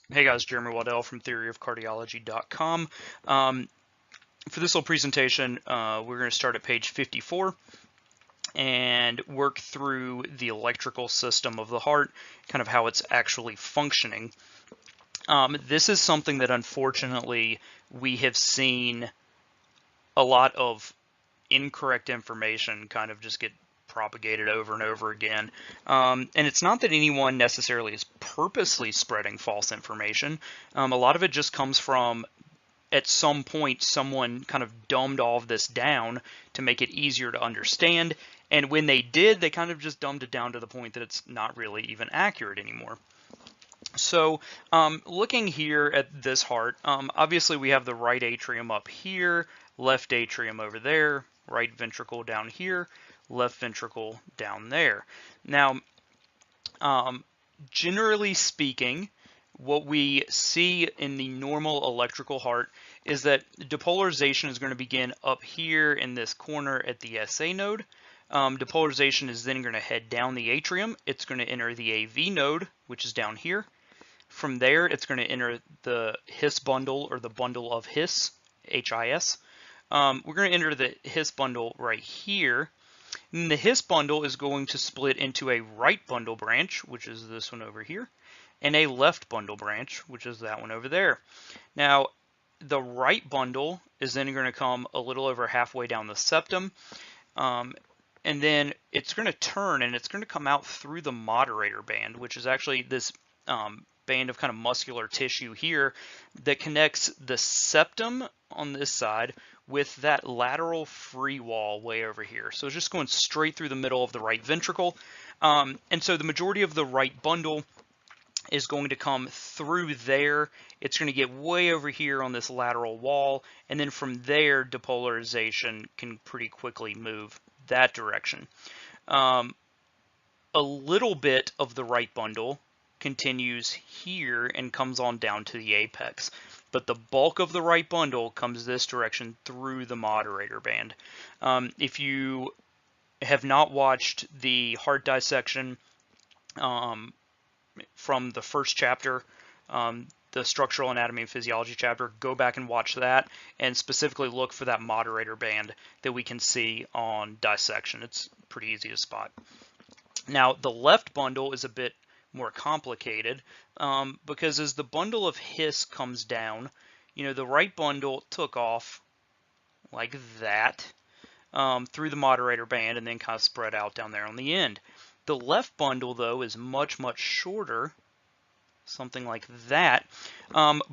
Hey guys, Jeremy Waddell from theoryofcardiology.com. For this little presentation, we're going to start at page 54 and work through the electrical system of the heart, kind of how it's actually functioning. This is something that unfortunately we have seen a lot of incorrect information kind of just get propagated over and over again. And it's not that anyone necessarily is purposely spreading false information. A lot of it just comes from, at some point, someone kind of dumbed all of this down to make it easier to understand. And when they did, they kind of just dumbed it down to the point that it's not really even accurate anymore. So looking here at this heart, obviously we have the right atrium up here, left atrium over there, right ventricle down here, left ventricle down there. Now, generally speaking, what we see in the normal electrical heart is that depolarization is going to begin up here in this corner at the SA node. Depolarization is then going to head down the atrium. It's going to enter the AV node, which is down here. From there, it's going to enter the His bundle, or the bundle of His, HIS. We're going to enter the His bundle right here. And the His bundle is going to split into a right bundle branch, which is this one over here, and a left bundle branch, which is that one over there. Now, the right bundle is then going to come a little over halfway down the septum, and then it's going to turn and it's going to come out through the moderator band, which is actually this band of kind of muscular tissue here that connects the septum on this side with that lateral free wall way over here. So it's just going straight through the middle of the right ventricle. And so the majority of the right bundle is going to come through there. It's going to get way over here on this lateral wall, and then from there depolarization can pretty quickly move that direction. A little bit of the right bundle continues here and comes on down to the apex, but the bulk of the right bundle comes this direction through the moderator band. If you have not watched the heart dissection from the first chapter, the structural anatomy and physiology chapter, go back and watch that, and specifically look for that moderator band that we can see on dissection. It's pretty easy to spot. Now, the left bundle is a bit more complicated because as the bundle of His comes down, the right bundle took off like that through the moderator band and then kind of spread out down there on the end. The left bundle, though, is much, much shorter, something like that,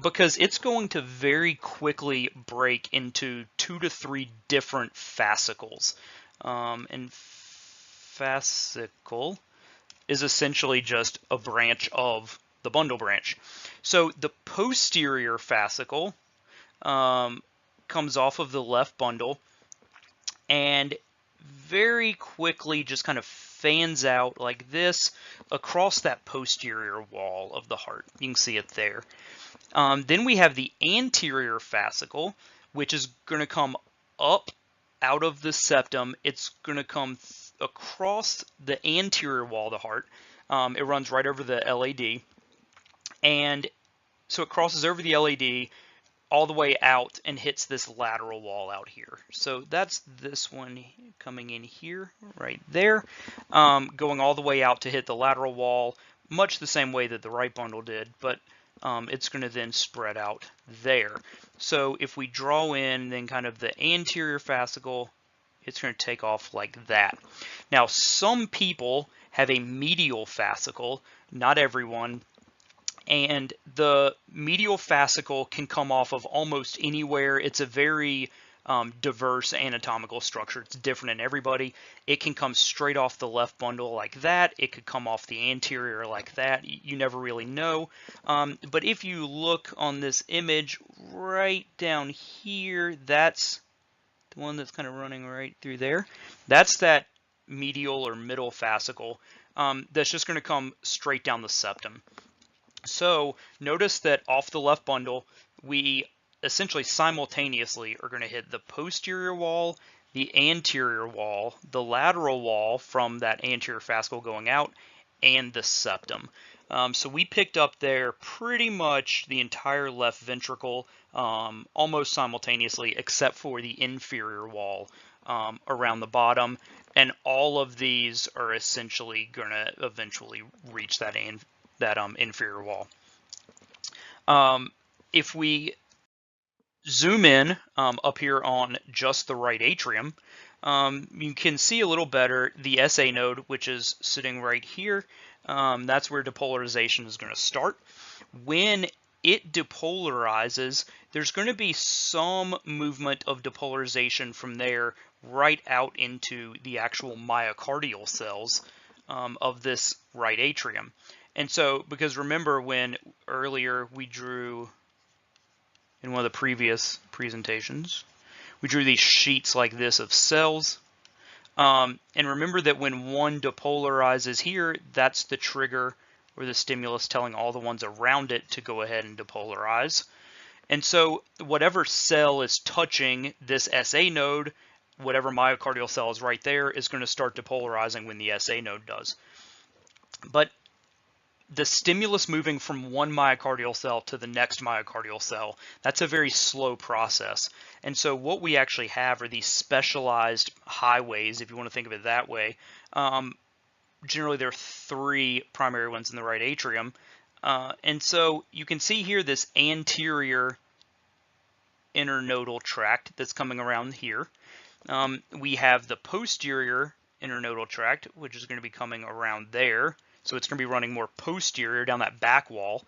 because it's going to very quickly break into 2 to 3 different fascicles. And fascicle is essentially just a branch of the bundle branch. So the posterior fascicle comes off of the left bundle and very quickly just kind of fans out like this across that posterior wall of the heart. You can see it there. Then we have the anterior fascicle, which is going to come up out of the septum. It's going to come across the anterior wall of the heart. It runs right over the LAD. And so it crosses over the LAD all the way out and hits this lateral wall out here. So that's this one coming in here, right there, going all the way out to hit the lateral wall, much the same way that the right bundle did, but it's going to then spread out there. So if we draw in then kind of the anterior fascicle, it's going to take off like that. Now, some people have a medial fascicle, not everyone, and the medial fascicle can come off of almost anywhere. It's a very diverse anatomical structure. It's different in everybody. It can come straight off the left bundle like that. It could come off the anterior like that. You never really know. But if you look on this image right down here, that's the one that's kind of running right through there. That's that medial or middle fascicle that's just going to come straight down the septum. So notice that off the left bundle, we essentially simultaneously are going to hit the posterior wall, the anterior wall, the lateral wall from that anterior fascicle going out, and the septum. So we picked up there pretty much the entire left ventricle almost simultaneously, except for the inferior wall around the bottom. And all of these are essentially going to eventually reach that inferior wall. If we zoom in up here on just the right atrium, you can see a little better the SA node, which is sitting right here. That's where depolarization is going to start. When it depolarizes, there's going to be some movement of depolarization from there right out into the actual myocardial cells of this right atrium. And so, because remember when earlier we drew in one of the previous presentations, we drew these sheets like this of cells. And remember that when one depolarizes here, that's the trigger or the stimulus telling all the ones around it to go ahead and depolarize. And so whatever cell is touching this SA node, whatever myocardial cell is right there, is going to start depolarizing when the SA node does. But the stimulus moving from one myocardial cell to the next myocardial cell, that's a very slow process. And so what we actually have are these specialized highways, if you want to think of it that way. Generally, there are three primary ones in the right atrium. And so you can see here this anterior internodal tract that's coming around here. We have the posterior internodal tract, which is going to be coming around there. So it's going to be running more posterior down that back wall.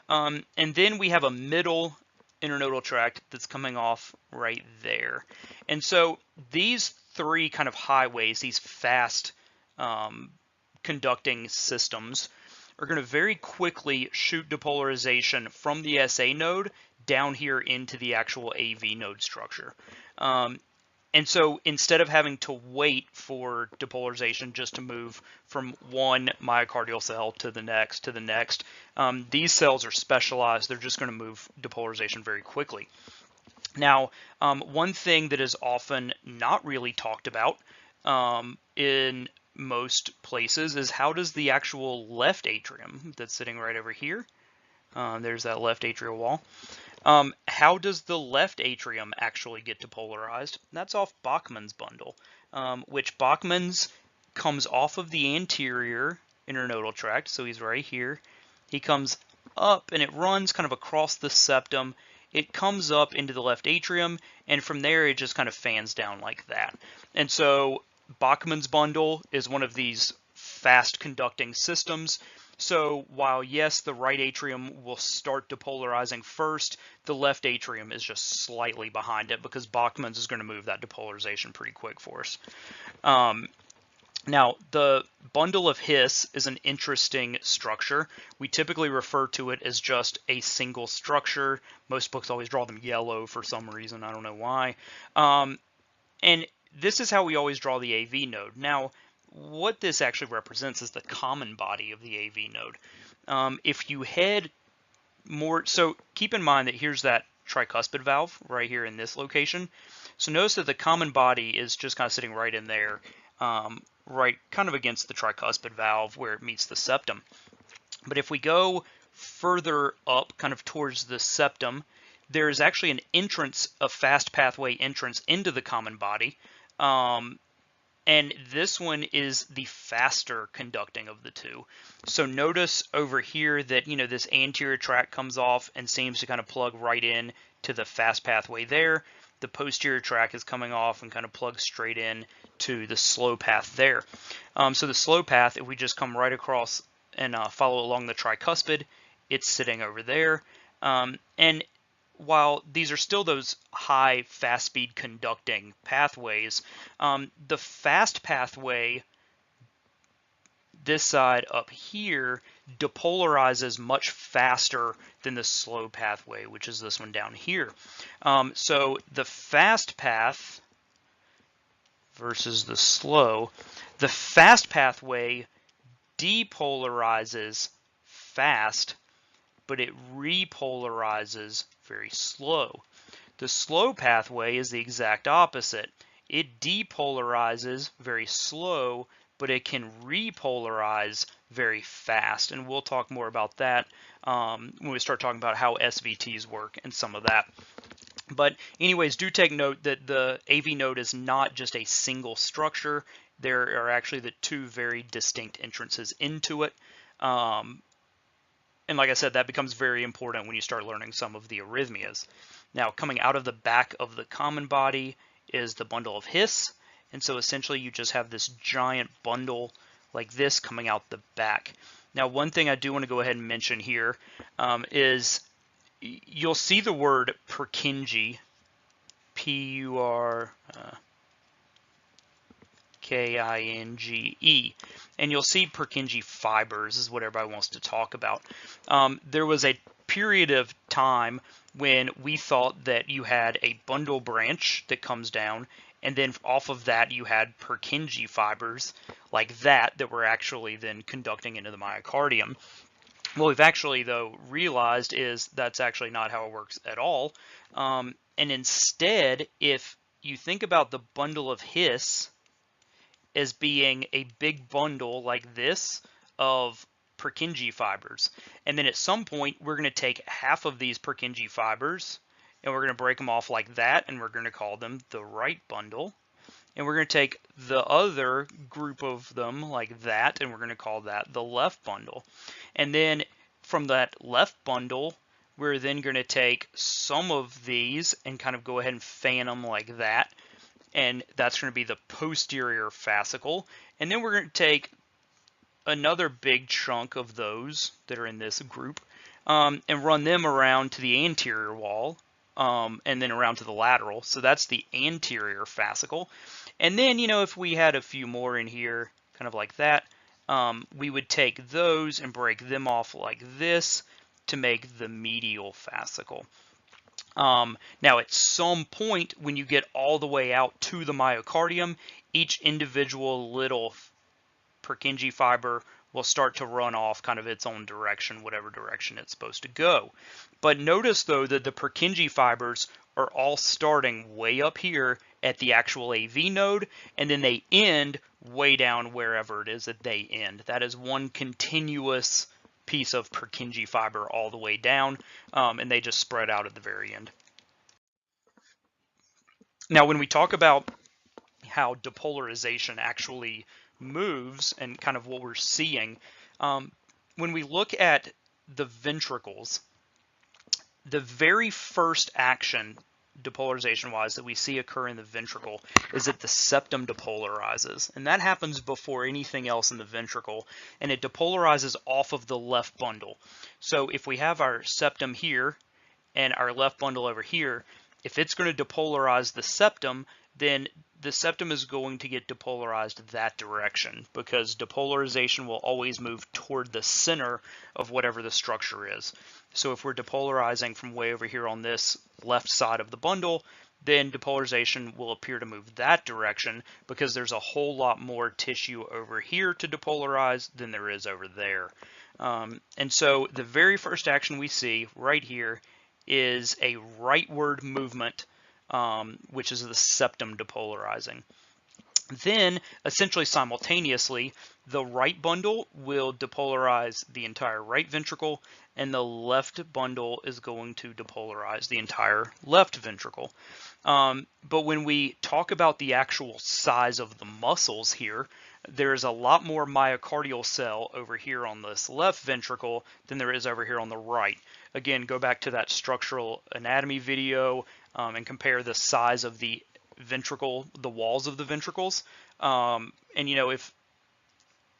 And then we have a middle internodal tract that's coming off right there. And so these three kind of highways, these fast conducting systems, are going to very quickly shoot depolarization from the SA node down here into the actual AV node structure. And so instead of having to wait for depolarization just to move from one myocardial cell to the next, these cells are specialized. They're just going to move depolarization very quickly. Now, one thing that is often not really talked about in most places is how does the actual left atrium that's sitting right over here, there's that left atrial wall, how does the left atrium actually get depolarized? That's off Bachmann's bundle, which Bachmann's comes off of the anterior internodal tract, so he's right here. He comes up and it runs kind of across the septum. It comes up into the left atrium, and from there it just kind of fans down like that. And so Bachmann's bundle is one of these fast conducting systems. So while yes, the right atrium will start depolarizing first, the left atrium is just slightly behind it because Bachmann's is going to move that depolarization pretty quick for us. Now, the bundle of His is an interesting structure. We typically refer to it as just a single structure. Most books always draw them yellow for some reason. I don't know why. And this is how we always draw the AV node. Now, what this actually represents is the common body of the AV node. If you head more, so keep in mind that here's that tricuspid valve right here in this location. So notice that the common body is just kind of sitting right in there, right kind of against the tricuspid valve where it meets the septum. But if we go further up kind of towards the septum, there is actually an entrance, a fast pathway entrance into the common body. And this one is the faster conducting of the two. So notice over here that, you know, this anterior tract comes off and seems to kind of plug right in to the fast pathway there. The posterior tract is coming off and kind of plugs straight in to the slow path there. So the slow path, if we just come right across and follow along the tricuspid, it's sitting over there. And while these are still those high fast speed conducting pathways, the fast pathway, this side up here, depolarizes much faster than the slow pathway, which is this one down here. So the fast path versus the slow, the fast pathway depolarizes fast, but it repolarizes very slow. The slow pathway is the exact opposite. It depolarizes very slow, but it can repolarize very fast. And we'll talk more about that when we start talking about how SVTs work and some of that. But anyways, do take note that the AV node is not just a single structure. There are actually the two very distinct entrances into it. And like I said, that becomes very important when you start learning some of the arrhythmias. Now, coming out of the back of the common body is the bundle of His. And so essentially you just have this giant bundle like this coming out the back. Now, one thing I do want to go ahead and mention here is you'll see the word Purkinje, P-U-R-K-I-N-G-E, and you'll see Purkinje fibers is what everybody wants to talk about. There was a period of time when we thought that you had a bundle branch that comes down, and then off of that you had Purkinje fibers like that were actually then conducting into the myocardium. What we've actually, though, realized is that's actually not how it works at all. And instead, if you think about the bundle of His as being a big bundle like this of Purkinje fibers, and then at some point we're going to take half of these Purkinje fibers and we're going to break them off like that, and we're going to call them the right bundle. And we're going to take the other group of them like that, and we're going to call that the left bundle. And then from that left bundle, we're then going to take some of these and kind of go ahead and fan them like that. And that's going to be the posterior fascicle. And then we're going to take another big chunk of those that are in this group and run them around to the anterior wall. And then around to the lateral. So that's the anterior fascicle. And then, if we had a few more in here, kind of like that, we would take those and break them off like this to make the medial fascicle. Now, at some point, when you get all the way out to the myocardium, each individual little Purkinje fiber will start to run off kind of its own direction, whatever direction it's supposed to go. But notice, though, that the Purkinje fibers are all starting way up here at the actual AV node, and then they end way down wherever it is that they end. That is one continuous piece of Purkinje fiber all the way down, and they just spread out at the very end. Now, when we talk about how depolarization actually moves and kind of what we're seeing, when we look at the ventricles, the very first action depolarization wise that we see occur in the ventricle is that the septum depolarizes, and that happens before anything else in the ventricle, and it depolarizes off of the left bundle. So if we have our septum here and our left bundle over here, if it's going to depolarize the septum, then the septum is going to get depolarized that direction, because depolarization will always move toward the center of whatever the structure is. So if we're depolarizing from way over here on this left side of the bundle, then depolarization will appear to move that direction, because there's a whole lot more tissue over here to depolarize than there is over there. And so the very first action we see right here is a rightward movement, which is the septum depolarizing. Then, essentially simultaneously, the right bundle will depolarize the entire right ventricle, and the left bundle is going to depolarize the entire left ventricle. But when we talk about the actual size of the muscles here, there's a lot more myocardial cell over here on this left ventricle than there is over here on the right. Again, go back to that structural anatomy video and compare the size of the ventricle, the walls of the ventricles. And if,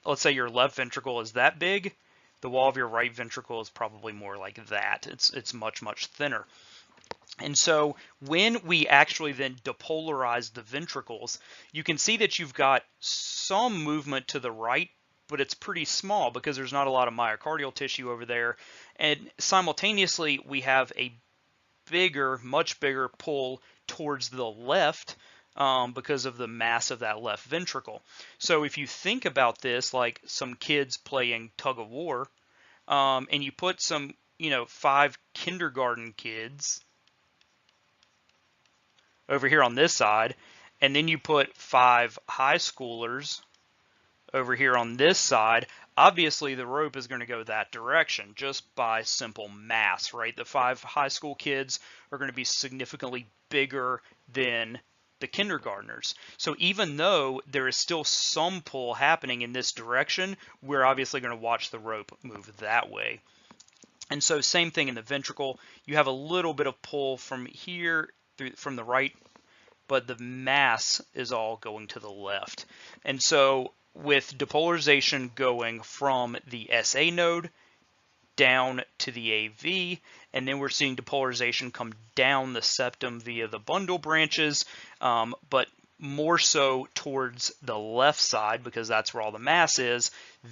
let's say, your left ventricle is that big, the wall of your right ventricle is probably more like that. It's much, much thinner. And so when we actually then depolarize the ventricles, you can see that you've got some movement to the right, but it's pretty small because there's not a lot of myocardial tissue over there. And simultaneously, we have a bigger, much bigger pull towards the left because of the mass of that left ventricle. So if you think about this like some kids playing tug of war, and you put some, 5 kindergarten kids over here on this side, and then you put 5 high schoolers over here on this side, obviously the rope is going to go that direction just by simple mass, right? The 5 high school kids are going to be significantly bigger than the kindergartners. So even though there is still some pull happening in this direction, we're obviously going to watch the rope move that way. And so same thing in the ventricle. You have a little bit of pull from here from the right, but the mass is all going to the left. And so with depolarization going from the SA node down to the AV, and then we're seeing depolarization come down the septum via the bundle branches, but more so towards the left side because that's where all the mass is.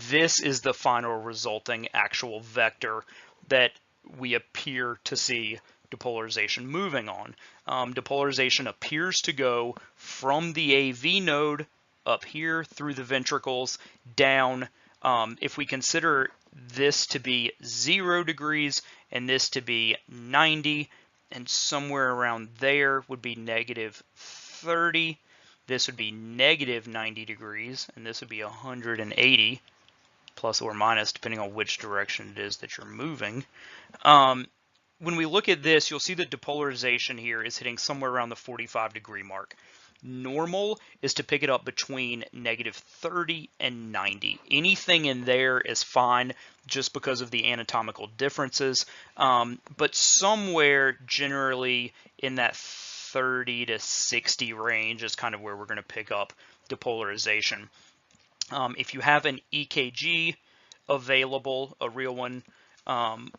This is the final resulting actual vector that we appear to see depolarization moving on. Depolarization appears to go from the AV node up here through the ventricles down. If we consider this to be 0 degrees and this to be 90, and somewhere around there would be negative 30. This would be negative 90 degrees, and this would be 180, plus or minus, depending on which direction it is that you're moving. When we look at this, you'll see that depolarization here is hitting somewhere around the 45 degree mark. Normal is to pick it up between negative 30 and 90. Anything in there is fine just because of the anatomical differences, but somewhere generally in that 30 to 60 range is kind of where we're going to pick up depolarization. If you have an EKG available, a real one,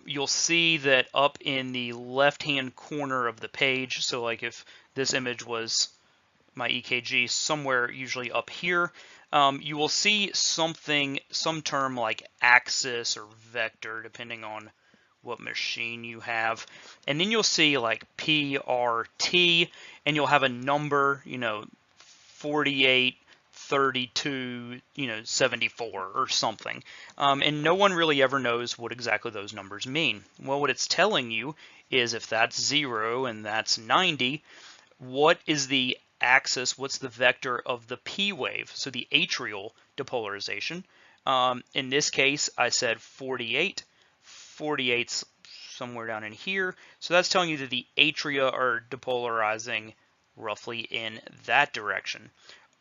you'll see that up in the left-hand corner of the page, so like if this image was my EKG somewhere usually up here, you will see something, some term like axis or vector, depending on what machine you have. And then you'll see like PRT, and you'll have a number, 48, 32, 74 or something. And no one really ever knows what exactly those numbers mean. Well, what it's telling you is if that's 0 and that's 90, what is the axis, what's the vector of the P wave, so the atrial depolarization. In this case, I said 48. 48's somewhere down in here, so that's telling you that the atria are depolarizing roughly in that direction.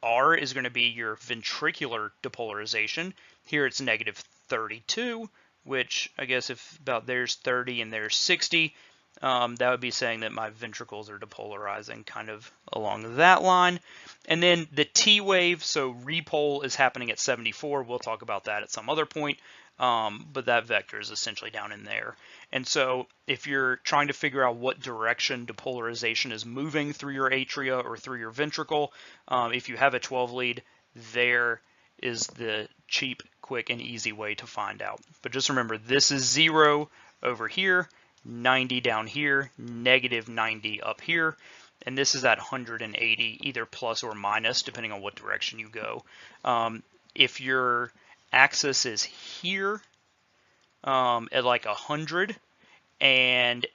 R is going to be your ventricular depolarization. Here it's negative 32, which I guess if about there's 30 and there's 60, that would be saying that my ventricles are depolarizing kind of along that line. And then the T wave, so repole is happening at 74. We'll talk about that at some other point, but that vector is essentially down in there. And so if you're trying to figure out what direction depolarization is moving through your atria or through your ventricle, if you have a 12 lead, there is the cheap, quick, and easy way to find out. But just remember, this is 0 over here, 90 down here, negative 90 up here, and this is at 180, either plus or minus, depending on what direction you go. If your axis is here at like 100, and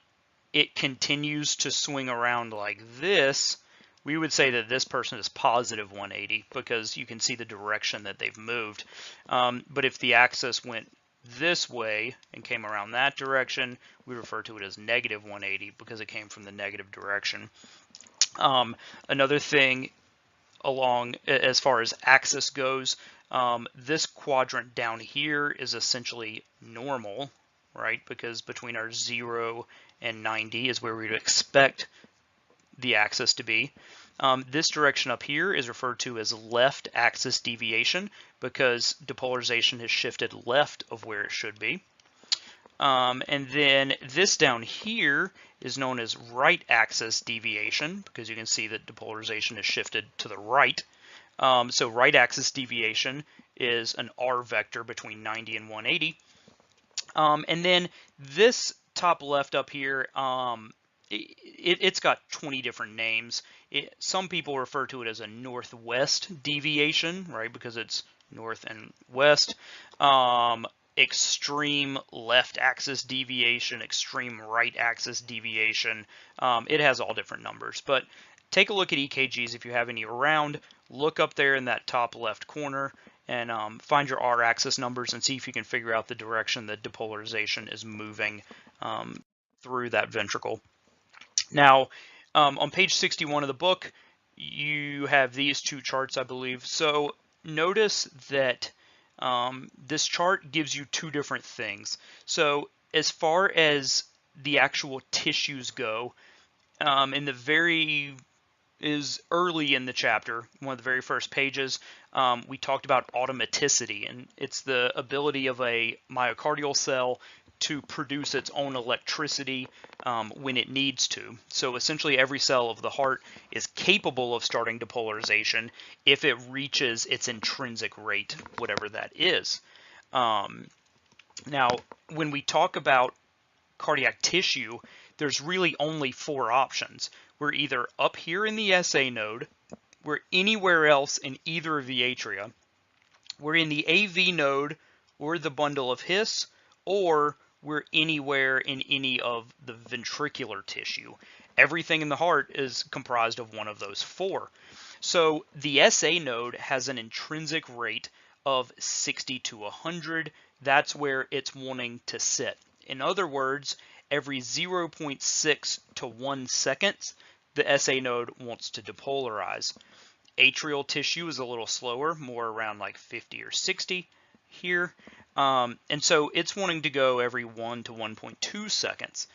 it continues to swing around like this, we would say that this person is positive 180 because you can see the direction that they've moved. But if the axis went this way and came around that direction, we refer to it as negative 180 because it came from the negative direction. Another thing along as far as axis goes, this quadrant down here is essentially normal, right? Because between our 0 and 90 is where we'd expect the axis to be. This direction up here is referred to as left axis deviation because depolarization has shifted left of where it should be. And then this down here is known as right axis deviation because you can see that depolarization has shifted to the right. So right axis deviation is an R vector between 90 and 180. And then this top left up here, it's got 20 different names. Some people refer to it as a northwest deviation, right, because it's north and west. Extreme left axis deviation, extreme right axis deviation. It has all different numbers, but take a look at EKGs if you have any around. Look up there in that top left corner and find your R-axis numbers and see if you can figure out the direction that depolarization is moving through that ventricle. Now, on page 61 of the book, you have these two charts, I believe. So notice that this chart gives you two different things. So as far as the actual tissues go, in the very early in the chapter, one of the very first pages, we talked about automaticity, and it's the ability of a myocardial cell to produce its own electricity when it needs to. So essentially every cell of the heart is capable of starting depolarization if it reaches its intrinsic rate, whatever that is. Now, when we talk about cardiac tissue, there's really only four options. We're either up here in the SA node, we're anywhere else in either of the atria, we're in the AV node or the bundle of His, or we're anywhere in any of the ventricular tissue. Everything in the heart is comprised of one of those four. So the SA node has an intrinsic rate of 60 to 100. That's where it's wanting to sit. In other words, every 0.6 to 1 seconds, the SA node wants to depolarize. Atrial tissue is a little slower, more around like 50 or 60 here. And so it's wanting to go every 1 to 1.2 seconds.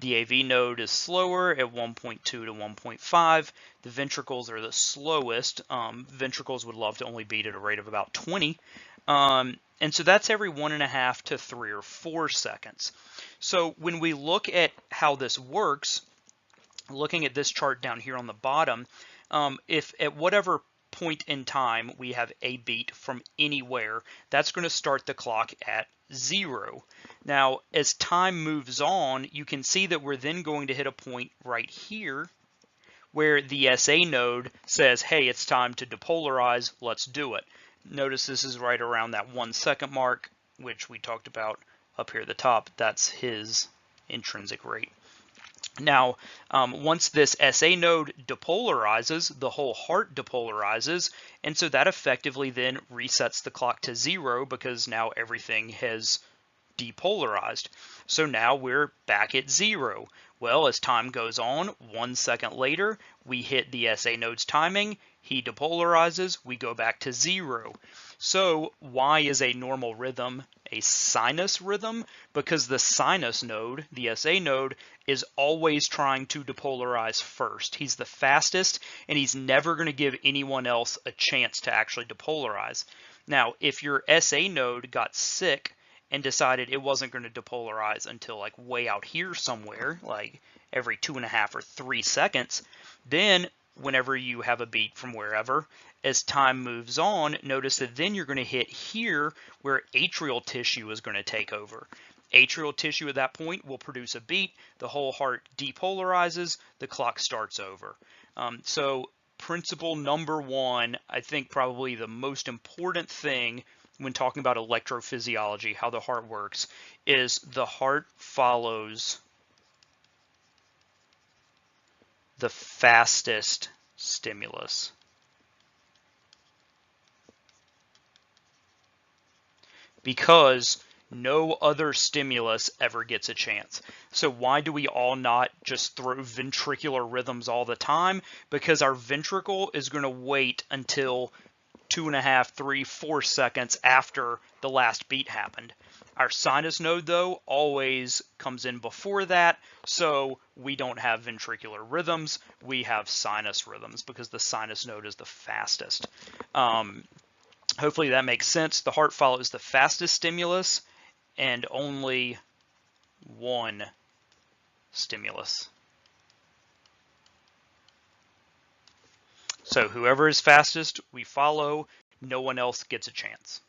The AV node is slower at 1.2 to 1.5. The ventricles are the slowest. Ventricles would love to only beat at a rate of about 20. And so that's every 1.5 to 3 or 4 seconds. So when we look at how this works, looking at this chart down here on the bottom, if at whatever point in time we have a beat from anywhere, that's going to start the clock at 0. Now, as time moves on, you can see that we're then going to hit a point right here where the SA node says, hey, it's time to depolarize, let's do it. Notice this is right around that 1 second mark, which we talked about up here at the top. That's his intrinsic rate. Now, once this SA node depolarizes, the whole heart depolarizes, and so that effectively then resets the clock to 0 because now everything has depolarized. So now we're back at 0. Well, as time goes on, 1 second later, we hit the SA node's timing, he depolarizes, we go back to 0. So why is a normal rhythm a sinus rhythm? Because the sinus node, the SA node, is always trying to depolarize first. He's the fastest, and he's never going to give anyone else a chance to actually depolarize. Now, if your SA node got sick and decided it wasn't going to depolarize until like way out here somewhere, like every 2.5 or 3 seconds, then whenever you have a beat from wherever, as time moves on, notice that then you're going to hit here where atrial tissue is going to take over. Atrial tissue at that point will produce a beat, the whole heart depolarizes, the clock starts over. So principle number one, I think probably the most important thing when talking about electrophysiology, how the heart works, is the heart follows the fastest stimulus. Because no other stimulus ever gets a chance. So why do we all not just throw ventricular rhythms all the time? Because our ventricle is going to wait until 2.5, 3, 4 seconds after the last beat happened. Our sinus node, though, always comes in before that, so we don't have ventricular rhythms, we have sinus rhythms because the sinus node is the fastest. Hopefully that makes sense. The heart follows the fastest stimulus and only one stimulus. So whoever is fastest, we follow. No one else gets a chance.